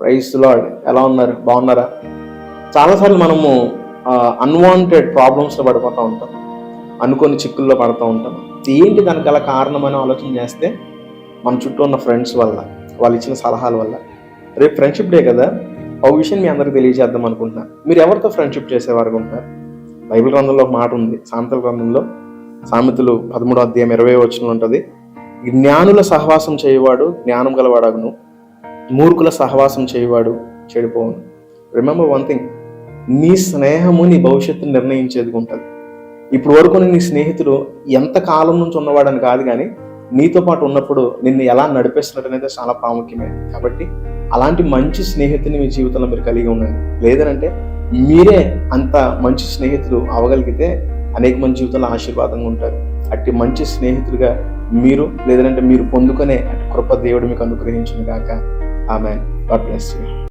Praise lord. ఎలా ఉన్నారు? బాగున్నారా? చాలాసార్లు మనము అన్వాంటెడ్ ప్రాబ్లమ్స్లో పడిపోతూ ఉంటాం, అనుకోని చిక్కుల్లో పడుతూ ఉంటాం. ఏంటి దానికి గల కారణం అని ఆలోచన చేస్తే మన చుట్టూ ఉన్న ఫ్రెండ్స్ వల్ల, వాళ్ళు ఇచ్చిన సలహాల వల్ల. రేపు ఫ్రెండ్షిప్ డే కదా, ఒక విషయం మీ అందరికి తెలియజేద్దాం అనుకుంటున్నాను. మీరు ఎవరితో ఫ్రెండ్షిప్ చేసేవారు ఉంటారు? బైబిల్ గ్రంథంలో ఒక మాట ఉంది, సామెతల గ్రంథంలో, సామెతలు 13:20 ఉంటుంది, జ్ఞానుల సహవాసం చేయవాడు జ్ఞానం గలవాడగును, మూర్ఖుల సహవాసం చేయవాడు చెడిపోవును. రిమెంబర్ వన్ థింగ్, నీ స్నేహము నీ భవిష్యత్తును నిర్ణయించేది ఉంటుంది. ఇప్పుడు వరకు నీ స్నేహితుడు ఎంత కాలం నుంచి ఉన్నవాడని కాదు, కానీ నీతో పాటు ఉన్నప్పుడు నిన్ను ఎలా నడిపేస్తున్నట్టు అనేది చాలా ప్రాముఖ్యమైనది. కాబట్టి అలాంటి మంచి స్నేహితుని మీ జీవితంలో మీరు కలిగి ఉండండి. లేదనంటే మీరే అంత మంచి స్నేహితులు అవ్వగలిగితే అనేక మంది జీవితంలో ఆశీర్వాదంగా ఉంటారు. అట్టి మంచి స్నేహితుడిగా మీరు, లేదంటే మీరు పొందుకునే అటు కృప దేవుడు మీకు అనుగ్రహించును గాక. ఆమేన్. God bless you.